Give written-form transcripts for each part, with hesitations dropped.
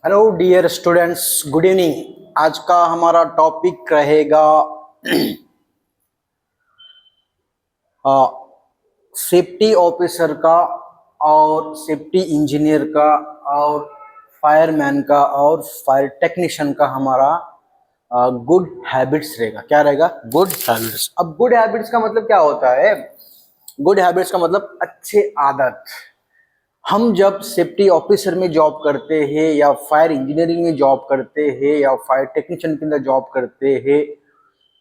Hello dear students, good evening. आज का हमारा टॉपिक रहेगा सेफ्टी ऑफिसर का और सेफ्टी इंजीनियर का और फायरमैन का और फायर टेक्नीशियन का हमारा गुड हैबिट्स रहेगा। क्या रहेगा? Good habits. अब गुड हैबिट्स का मतलब क्या होता है? गुड हैबिट्स का मतलब अच्छे आदत। हम जब सेफ्टी ऑफिसर में जॉब करते हैं या फायर इंजीनियरिंग में जॉब करते हैं या फायर टेक्नीशियन के अंदर जॉब करते हैं,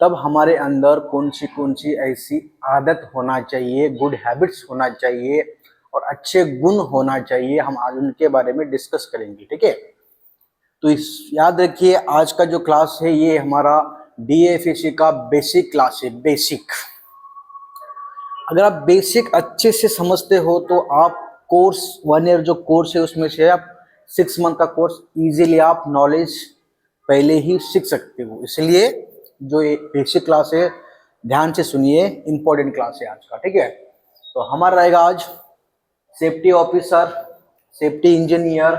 तब हमारे अंदर कौन सी ऐसी आदत होना चाहिए, गुड हैबिट्स होना चाहिए और अच्छे गुण होना चाहिए। हम आज उनके बारे में डिस्कस करेंगे, ठीक है? तो याद रखिए, आज का जो क्लास है ये हमारा डीएफएसी का बेसिक क्लास है। बेसिक, अगर आप बेसिक अच्छे से समझते हो तो आप कोर्स 1 ईयर जो कोर्स है उसमें से आप 6 मंथ का कोर्स इजीली आप नॉलेज पहले ही सीख सकते हो। इसलिए जो ये बेसिक क्लास है ध्यान से सुनिए, इंपॉर्टेंट क्लास है आज का, ठीक है? तो हमारा रहेगा आज safety officer, safety engineer,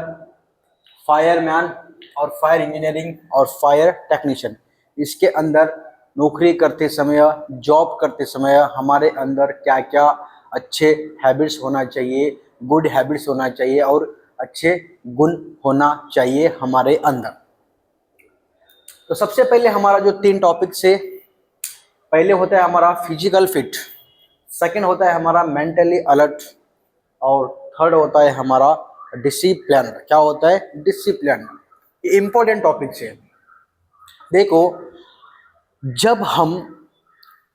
fireman और फायर इंजीनियरिंग और फायर टेक्नीशियन। इसके अंदर नौकरी करते समय, जॉब करते समय हमारे अंदर क्या क्या अच्छे हैबिट्स होना चाहिए, गुड हैबिट्स होना चाहिए और अच्छे गुण होना चाहिए हमारे अंदर। तो सबसे पहले हमारा जो 3 टॉपिक्स है, पहले होता है हमारा फिजिकल फिट, सेकंड होता है हमारा मेंटली अलर्ट और थर्ड होता है हमारा डिसिप्लिन। क्या होता है? डिसिप्लिन। ये इंपॉर्टेंट टॉपिक्स है। देखो, जब हम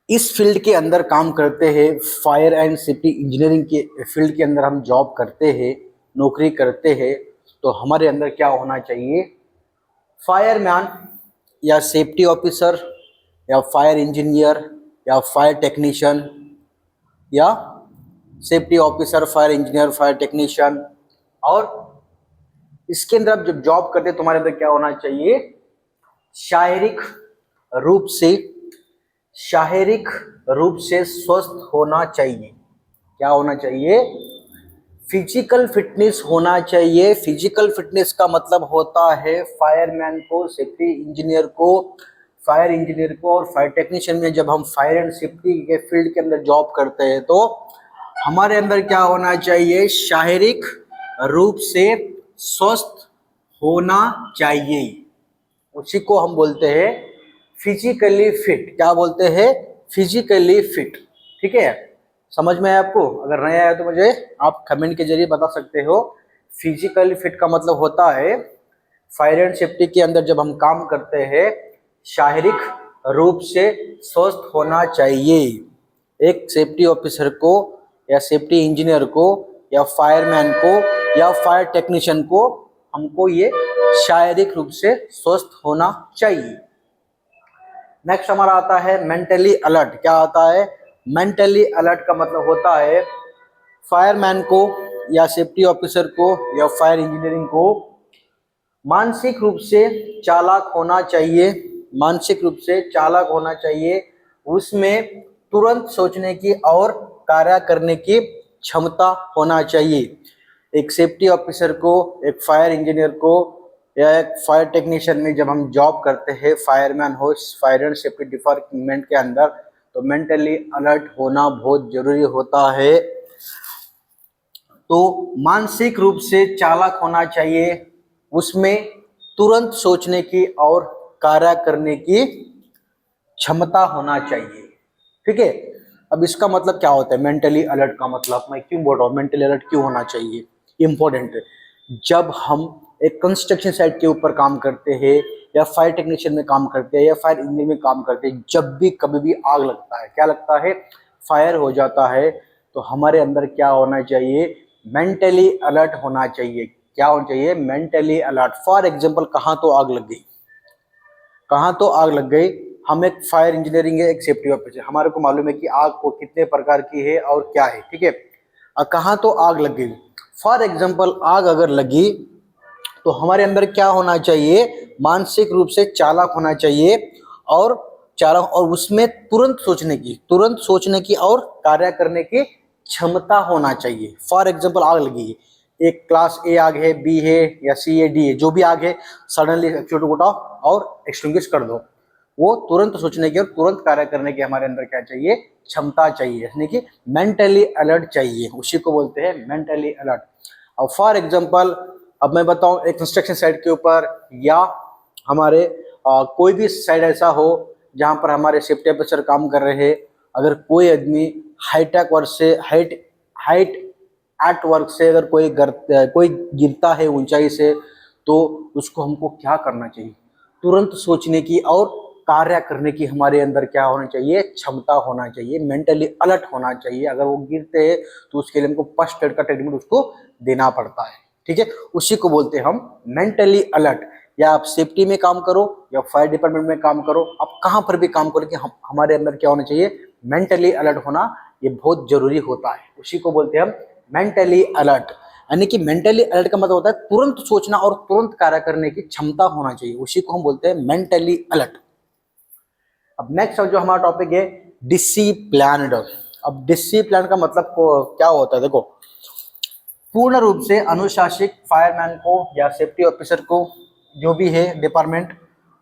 इस फील्ड के अंदर काम करते हैं, फायर एंड सेफ्टी इंजीनियरिंग के फील्ड के अंदर हम जॉब करते हैं, नौकरी करते हैं, तो हमारे अंदर क्या होना चाहिए? फायरमैन या सेफ्टी ऑफिसर या फायर इंजीनियर या फायर टेक्नीशियन या safety officer, fire engineer, fire technician, और इसके अंदर आप जब जॉब करते हैं तो तुम्हारे अंदर क्या होना चाहिए? शारीरिक रूप से स्वस्थ होना चाहिए। क्या होना चाहिए? फिजिकल फिटनेस होना चाहिए। फिजिकल फिटनेस का मतलब होता है फायरमैन को, सेफ्टी इंजीनियर को, फायर इंजीनियर को और फायर टेक्नीशियन में जब हम फायर एंड सेफ्टी के फील्ड के अंदर जॉब करते हैं तो हमारे अंदर क्या होना चाहिए? शारीरिक रूप से स्वस्थ होना चाहिए। उसी को हम बोलते हैं फिजिकली फिट। क्या बोलते हैं? Physically fit. ठीक है? समझ में आया आपको? अगर नहीं आया तो मुझे आप कमेंट के जरिए बता सकते हो। फिजिकली फिट का मतलब होता है फायर एंड सेफ्टी के अंदर जब हम काम करते हैं, शारीरिक रूप से स्वस्थ होना चाहिए। एक सेफ्टी ऑफिसर को या सेफ्टी इंजीनियर को या फायरमैन को या फायर टेक्नीशियन को हमको ये शारीरिक रूप से स्वस्थ होना चाहिए। नेक्स्ट हमारा आता है मेंटली अलर्ट। क्या आता है? मेंटली अलर्ट का मतलब होता है फायरमैन को या सेफ्टी ऑफिसर को या फायर इंजीनियरिंग को मानसिक रूप से चालाक होना चाहिए। मानसिक रूप से चालाक होना चाहिए। उसमें तुरंत सोचने की और कार्य करने की क्षमता होना चाहिए। एक सेफ्टी ऑफिसर को, एक फायर इंजीनियर को या एक फायर टेक्नीशियन में जब हम जॉब करते हैं, फायरमैन हो, फायर एंड सेफ्टी डिपार्टमेंट के अंदर, तो मेंटली अलर्ट होना बहुत जरूरी होता है। तो मानसिक रूप से चालाक होना चाहिए, उसमें तुरंत सोचने की और कार्य करने की क्षमता होना चाहिए। ठीक है? अब इसका मतलब क्या होता है मेंटली अलर्ट का मतलब? मैं क्यों बोल रहा हूँ मेंटली अलर्ट क्यों होना चाहिए? इंपॉर्टेंट है। जब हम एक कंस्ट्रक्शन साइट के ऊपर काम करते हैं या फायर टेक्नीशियन में काम करते हैं या फायर इंजीनियर में काम करते हैं, जब भी कभी भी आग लगता है, क्या लगता है? फायर हो जाता है, तो हमारे अंदर क्या होना चाहिए? मेंटली अलर्ट होना चाहिए। क्या होना चाहिए? Mentally alert. फॉर एग्जाम्पल, कहाँ तो आग लग गई, कहाँ तो आग लग गई, हम एक फायर इंजीनियरिंग है, एक सेफ्टी ऑफिसर, हमारे को मालूम है कि आग को कितने प्रकार की है और क्या है। ठीक है? कहाँ तो आग लग गई। फॉर एग्जाम्पल, आग अगर लगी तो हमारे अंदर क्या होना चाहिए? मानसिक रूप से चालाक होना चाहिए और उसमें तुरंत सोचने की और कार्य करने की क्षमता होना चाहिए। फॉर एग्जाम्पल, आग लगी, एक क्लास ए आगे है, बी है या सी है, डी है, जो भी आगे है, सडनली एक्चुएटर को उठाओ और एक्सटिंग्विश कर दो। वो तुरंत सोचने की और तुरंत कार्य करने की हमारे अंदर क्या चाहिए, क्षमता चाहिए, यानी कि मेंटली अलर्ट चाहिए, उसी को बोलते हैं मेंटली अलर्ट। अब फॉर एग्जांपल अब मैं बताऊं, एक कंस्ट्रक्शन साइट के ऊपर या हमारे कोई भी साइट ऐसा हो जहां पर हमारे सेफ्टी ऑफिसर काम कर रहे हैं, अगर कोई आदमी हाईटेक वर्क से हाइट एट वर्क से अगर कोई गिरता है ऊंचाई से, तो उसको हमको क्या करना चाहिए, तुरंत सोचने की और कार्य करने की हमारे अंदर क्या होना चाहिए, क्षमता होना चाहिए, मेंटली अलर्ट होना चाहिए। अगर वो गिरते हैं तो उसके लिए हमको फर्स्ट एड का ट्रीटमेंट उसको देना पड़ता है, ठीक है। उसी को बोलते हैं हम मेंटली अलर्ट। या आप सेफ्टी में काम करो या फायर डिपार्टमेंट में काम करो, आप कहाँ पर भी काम करो, कि हमारे अंदर क्या होना चाहिए, मेंटली अलर्ट होना ये बहुत जरूरी होता है। उसी को बोलते हैं हम मेंटली अलर्ट। यानी कि मेंटली अलर्ट का मतलब होता है तुरंत सोचना और तुरंत कार्य करने की क्षमता होना चाहिए, उसी को हम बोलते हैं मेंटली अलर्ट। अब नेक्स्ट जो हमारा टॉपिक है डिसिप्लिन्ड। अब डिसिप्लिन का मतलब क्या होता है, देखो पूर्ण रूप से अनुशासित फायरमैन को या सेफ्टी ऑफिसर को, जो भी है डिपार्टमेंट,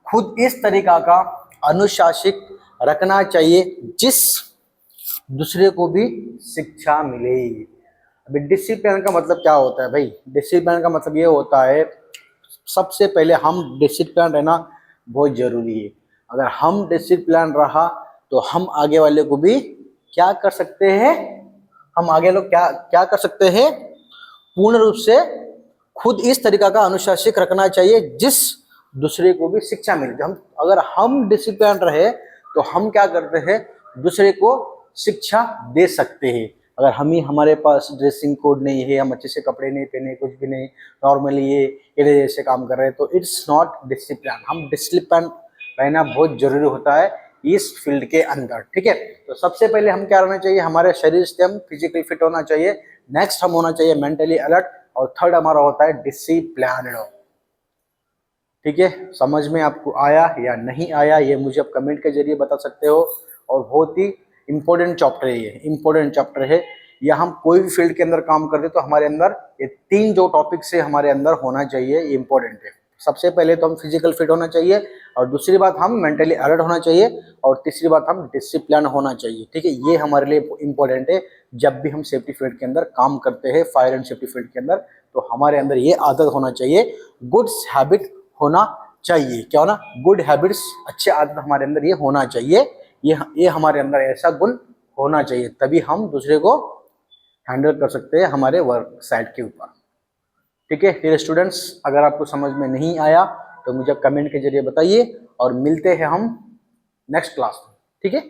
खुद इस तरीका का अनुशासित रखना चाहिए जिस दूसरे को भी शिक्षा मिले। अभी डिसिप्लिन का मतलब क्या होता है भाई, डिसिप्लिन का मतलब ये होता है, सबसे पहले हम डिसिप्लिन रहना बहुत जरूरी है। अगर हम डिसिप्लिन रहा तो हम आगे वाले को भी क्या कर सकते हैं, हम आगे लोग क्या क्या कर सकते हैं, पूर्ण रूप से खुद इस तरीका का अनुशासित रखना चाहिए जिस दूसरे को भी शिक्षा मिले। अगर हम डिसिप्लिन रहे तो हम क्या करते हैं, दूसरे को शिक्षा दे सकते हैं। अगर हमारे पास ड्रेसिंग कोड नहीं है, हम अच्छे से कपड़े नहीं पहने, कुछ भी नहीं, नॉर्मली ये जैसे काम कर रहे हैं, तो इट्स नॉट डिसिप्लिन। हम डिसिप्लिन रहना बहुत जरूरी होता है इस फील्ड के अंदर, ठीक है। तो सबसे पहले हम क्या रहना चाहिए, हमारे शरीर से हम फिजिकली फिट होना चाहिए, नेक्स्ट हम होना चाहिए मेंटली अलर्ट, और थर्ड हमारा होता है डिसिप्लिन्ड, ठीक है। समझ में आपको आया या नहीं आया, ये मुझे आप कमेंट के जरिए बता सकते हो। और बहुत ही इंपॉर्टेंट चैप्टर है, ये इंपॉर्टेंट चैप्टर है। या हम कोई भी फील्ड के अंदर काम करते तो हमारे अंदर ये तीन जो टॉपिक से हमारे अंदर होना चाहिए, ये इंपॉर्टेंट है। सबसे पहले तो हम फिजिकल फिट होना चाहिए, और दूसरी बात हम मेंटली अलर्ट होना चाहिए, और तीसरी बात हम डिसिप्लिन होना चाहिए, ठीक है। ये हमारे लिए इंपॉर्टेंट है जब भी हम सेफ्टी फील्ड के अंदर काम करते हैं, फायर एंड सेफ्टी फील्ड के अंदर, तो हमारे अंदर ये आदत होना चाहिए, गुड्स हैबिट होना चाहिए। क्या होना, गुड हैबिट्स, अच्छे आदत हमारे अंदर ये होना चाहिए, ये हमारे अंदर ऐसा गुण होना चाहिए, तभी हम दूसरे को हैंडल कर सकते हैं हमारे वर्क साइट के ऊपर, ठीक है। फिर स्टूडेंट्स, अगर आपको समझ में नहीं आया तो मुझे कमेंट के जरिए बताइए, और मिलते हैं हम नेक्स्ट क्लास में, ठीक है।